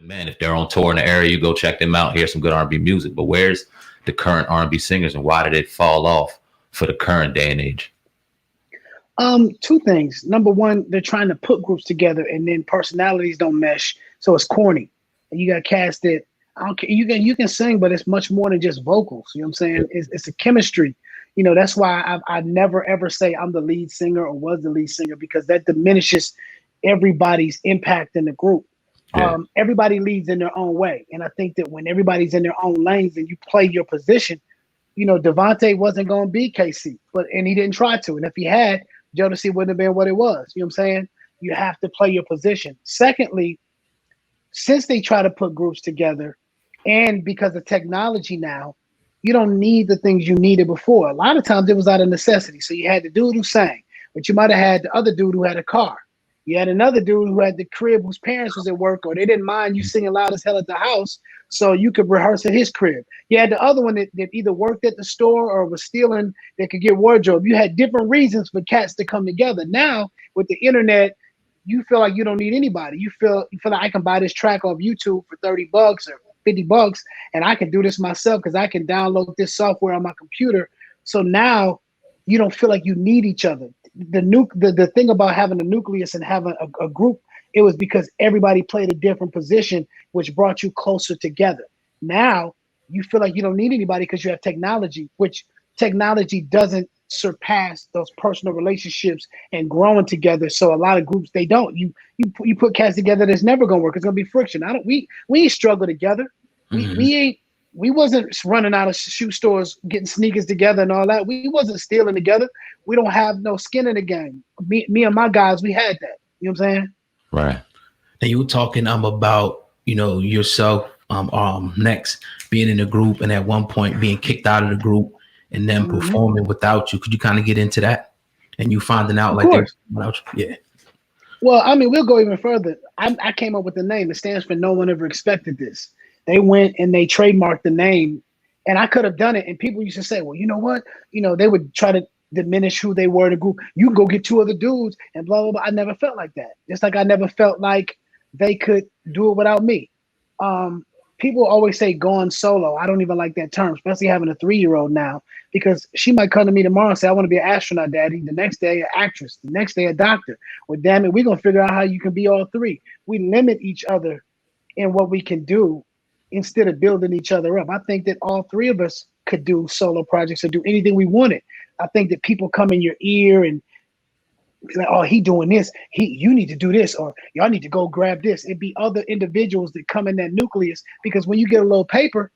man, if they're on tour in the area, you go check them out, hear some good R&B music. But where's the current R&B singers, and why did it fall off for the current day and age? Two things. Number one, they're trying to put groups together, and then personalities don't mesh, so it's corny. And you got cast that I don't care. You can sing, but it's much more than just vocals. You know what I'm saying? It's a chemistry. You know, that's why I never ever say I'm the lead singer or was the lead singer, because that diminishes everybody's impact in the group. Yeah. Everybody leads in their own way, and I think that when everybody's in their own lanes and you play your position, you know, Devontae wasn't going to be KC, and he didn't try to. And if he had, Jodeci wouldn't have been what it was. You know what I'm saying? You have to play your position. Secondly, since they try to put groups together, and because of technology now, you don't need the things you needed before. A lot of times it was out of necessity. So you had the dude who sang, but you might have had the other dude who had a car. You had another dude who had the crib whose parents was at work, or they didn't mind you singing loud as hell at the house, so you could rehearse at his crib. You had the other one that either worked at the store or was stealing that could get wardrobe. You had different reasons for cats to come together. Now, with the internet, you feel like you don't need anybody. You feel like I can buy this track off YouTube for $30 or $50, and I can do this myself because I can download this software on my computer. So now you don't feel like you need each other. The thing about having a nucleus and having a group, it was because everybody played a different position, which brought you closer together. Now you feel like you don't need anybody because you have technology, which technology doesn't surpass those personal relationships and growing together. So a lot of groups, they don't. You put cats together that's never gonna work. It's gonna be friction. We ain't struggle together. We wasn't running out of shoe stores getting sneakers together and all that. We wasn't stealing together. We don't have no skin in the game. Me and my guys, we had that. You know what I'm saying? Right. And you were talking about, you know, yourself, Next being in the group, and at one point being kicked out of the group and then performing without you. Could you kind of get into that? And you finding out yeah. Well, I mean, we'll go even further. I came up with the name. It stands for No One Ever Expected This. They went and they trademarked the name, and I could have done it. And people used to say, well, you know what? You know, they would try to diminish who they were in the group. You can go get two other dudes and blah, blah, blah. I never felt like that. Just like I never felt like they could do it without me. People always say going solo. I don't even like that term, especially having a 3-year-old now, because she might come to me tomorrow and say, I want to be an astronaut, daddy. The next day, an actress. The next day, a doctor. Well, damn it, we're going to figure out how you can be all three. We limit each other in what we can do instead of building each other up. I think that all three of us could do solo projects or do anything we wanted. I think that people come in your ear and like, oh, he doing this. You need to do this, or y'all need to go grab this. It'd be other individuals that come in that nucleus, because when you get a little paper,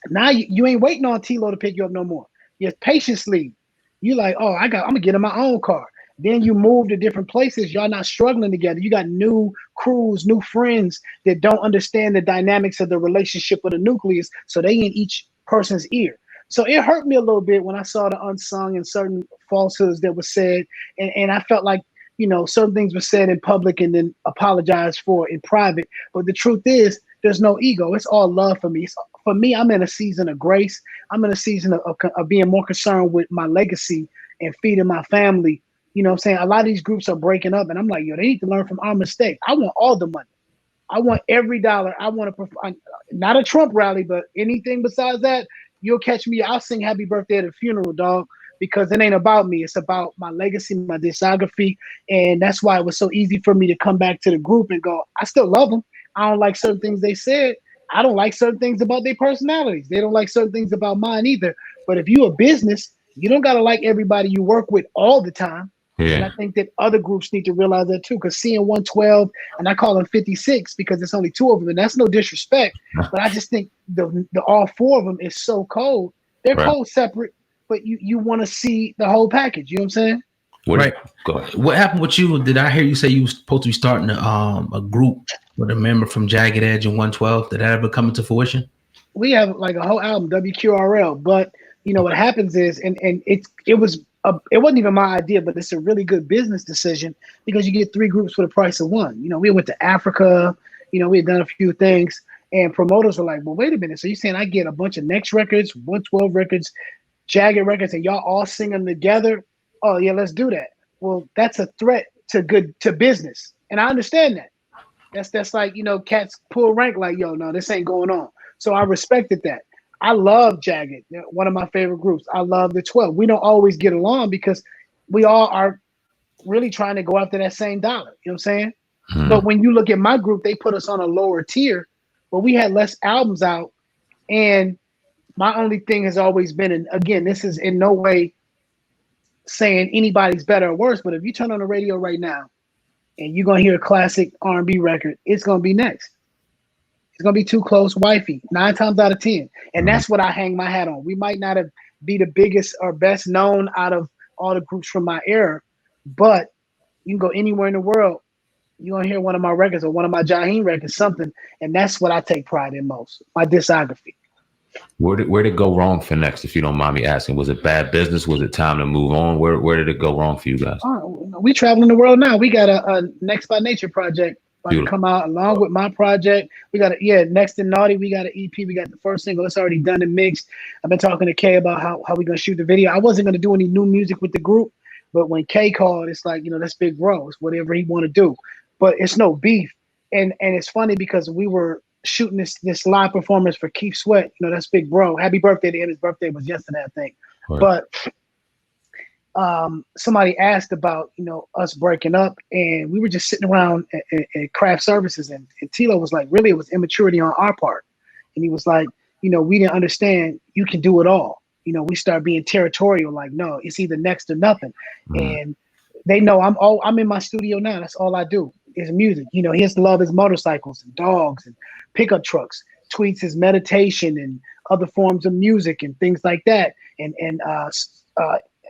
now you ain't waiting on T-Lo to pick you up no more. You're patiently. You like, oh, I'm gonna get in my own car. Then you move to different places. Y'all not struggling together. You got new crews, new friends that don't understand the dynamics of the relationship of the nucleus, so they in each person's ear. So it hurt me a little bit when I saw the unsung and certain falsehoods that were said. And I felt like, you know, certain things were said in public and then apologized for in private. But the truth is, there's no ego. It's all love for me. For me, I'm in a season of grace. I'm in a season of being more concerned with my legacy and feeding my family. You know what I'm saying? A lot of these groups are breaking up, and I'm like, yo, they need to learn from our mistakes. I want all the money. I want every dollar. I want to, not a Trump rally, but anything besides that, you'll catch me. I'll sing happy birthday at a funeral, dog, because it ain't about me. It's about my legacy, my discography. And that's why it was so easy for me to come back to the group and go, I still love them. I don't like certain things they said. I don't like certain things about their personalities. They don't like certain things about mine either. But if you're a business, you don't got to like everybody you work with all the time. Yeah. And I think that other groups need to realize that too, because seeing 112, and I call them 56 because it's only 2 of them, and that's no disrespect, but I just think the all 4 of them is so cold. They're cold separate, but you want to see the whole package. You know what I'm saying? Right. Go ahead. What happened with you? Did I hear you say you were supposed to be starting a group with a member from Jagged Edge and 112? Did that ever come into fruition? We have like a whole album, WQRL, but you know what happens is, and it wasn't even my idea, but it's a really good business decision because you get 3 groups for the price of 1. You know, we went to Africa, you know, we had done a few things, and promoters were like, well, wait a minute. So you're saying I get a bunch of Next records, 112 records, Jagged records, and y'all all sing them together? Oh yeah, let's do that. Well, that's a threat to business. And I understand that. That's like, you know, cats pull rank like, yo, no, this ain't going on. So I respected that. I love Jagged, one of my favorite groups. I love the 12. We don't always get along because we all are really trying to go after that same dollar. You know what I'm saying? But when you look at my group, they put us on a lower tier, but we had less albums out. And my only thing has always been, and again, this is in no way saying anybody's better or worse, but if you turn on the radio right now and you're going to hear a classic R&B record, it's going to be Next. It's going to be Too Close, Wifey, 9 times out of 10. And that's what I hang my hat on. We might not have be the biggest or best known out of all the groups from my era, but you can go anywhere in the world, you're going to hear one of my records or one of my Jaheim records, something, and that's what I take pride in most, my discography. Where did it go wrong for Next, if you don't mind me asking? Was it bad business? Was it time to move on? Where did it go wrong for you guys? We traveling the world now. We got a Next by Nature project about to come out along with my project. We got Next and Naughty. We got an EP. We got the first single. It's already done and mixed. I've been talking to Kay about how we gonna shoot the video. I wasn't gonna do any new music with the group, but when Kay called, it's like, you know, that's big bro. It's whatever he want to do, but it's no beef. And it's funny because we were shooting this live performance for Keith Sweat. You know, that's big bro. Happy birthday to him. His birthday was yesterday, I think. Right. But somebody asked about, you know, us breaking up, and we were just sitting around at craft services, and Tilo was like, really, it was immaturity on our part. And he was like, you know, we didn't understand you can do it all. You know, we start being territorial, like, no, it's either next or nothing. And they know I'm in my studio now. That's all I do is music. You know, his love is motorcycles and dogs and pickup trucks. Tweets his meditation and other forms of music and things like that. And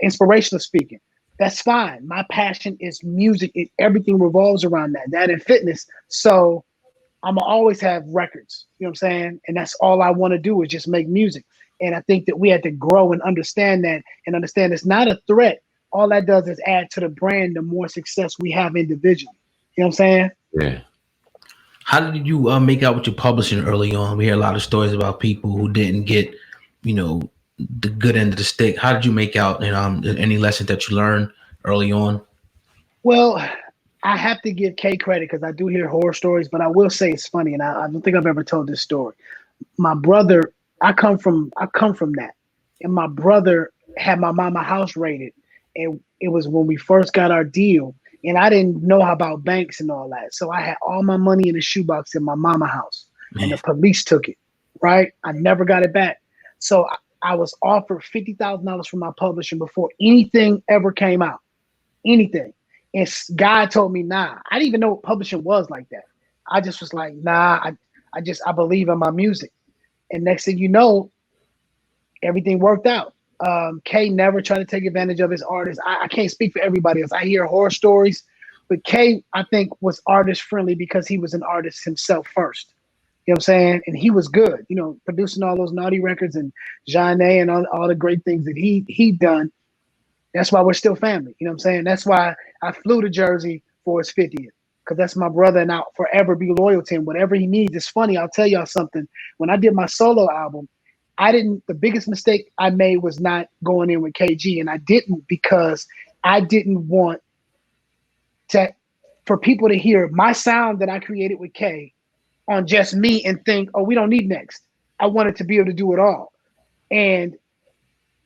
inspirational speaking. That's fine. My passion is music. Everything revolves around that and fitness. So I'm gonna always have records. You know what I'm saying? And that's all I want to do is just make music. And I think that we had to grow and understand that, and understand it's not a threat. All that does is add to the brand the more success we have individually. You know what I'm saying? Yeah. How did you make out with your publishing early on? We hear a lot of stories about people who didn't get, you know, the good end of the stick. How did you make out? And any lessons that you learned early on? Well, I have to give Kay credit because I do hear horror stories, but I will say it's funny, and I don't think I've ever told this story. My brother, I come from that, and my brother had my mama house raided, and it was when we first got our deal. And I didn't know about banks and all that. So I had all my money in a shoebox in my mama house. And the police took it, right? I never got it back. So I was offered $50,000 from my publishing before anything ever came out. Anything. And God told me, nah. I didn't even know what publishing was like that. I just was like, nah, I believe in my music. And next thing you know, everything worked out. Kay never tried to take advantage of his artists. I can't speak for everybody else. I hear horror stories, but Kay, I think, was artist friendly because he was an artist himself first. You know what I'm saying? And he was good, you know, producing all those Naughty records and Jeanne and all the great things that he done. That's why we're still family. You know what I'm saying? That's why I flew to Jersey for his 50th, because that's my brother, and I'll forever be loyal to him. Whatever he needs. It's funny. I'll tell y'all something. When I did my solo album, the biggest mistake I made was not going in with KG, and I didn't because I didn't want for people to hear my sound that I created with K on just me and think, oh, we don't need Next. I wanted to be able to do it all. And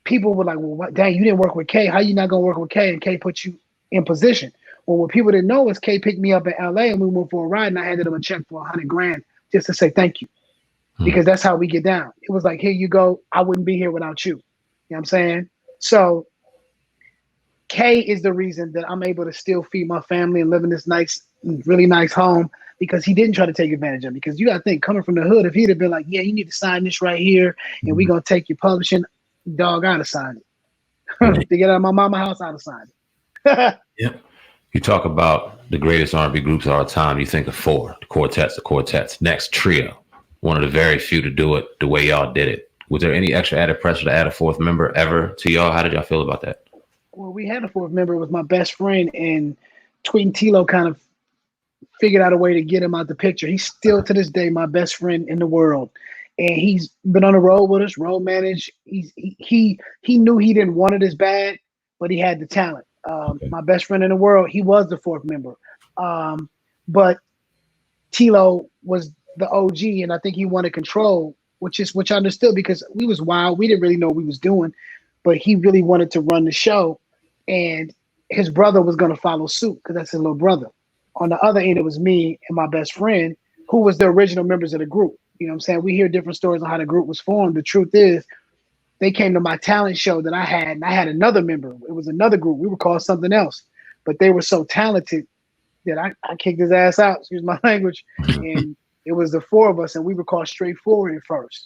people were like, well, what, dang, you didn't work with K. How you not going to work with K? And K put you in position. Well, what people didn't know is K picked me up in LA and we went for a ride, and I handed him a check for $100,000 just to say thank you. Because that's how we get down. It was like, here you go. I wouldn't be here without you. You know what I'm saying? So K is the reason that I'm able to still feed my family and live in this nice, really nice home, because he didn't try to take advantage of me. Because you got to think, coming from the hood, if he'd have been like, yeah, you need to sign this right here and we're going to take your publishing, dog, I'd have signed it. To get out of my mama house, I'd have signed it. Yeah. You talk about the greatest R&B groups of our time. You think of four, the quartets, Next, Trio. One of the very few to do it the way y'all did it. Was there any extra added pressure to add a fourth member ever to y'all? How did y'all feel about that? Well, we had a fourth member. It was my best friend, and Tweet and Tilo kind of figured out a way to get him out the picture. He's still to this day my best friend in the world, and he's been on the road with us, road managed. He knew he didn't want it as bad, but he had the talent. My best friend in the world, he was the fourth member. But Tilo was the OG, and I think he wanted control, which I understood because we was wild. We didn't really know what we was doing, but he really wanted to run the show, and his brother was going to follow suit because that's his little brother. On the other end, it was me and my best friend, who was the original members of the group. You know what I'm saying? We hear different stories on how the group was formed. The truth is, they came to my talent show that I had, and I had another member. It was another group. We were called something else, but they were so talented that I kicked his ass out, excuse my language. And it was the four of us, and we were called Straightforward at first.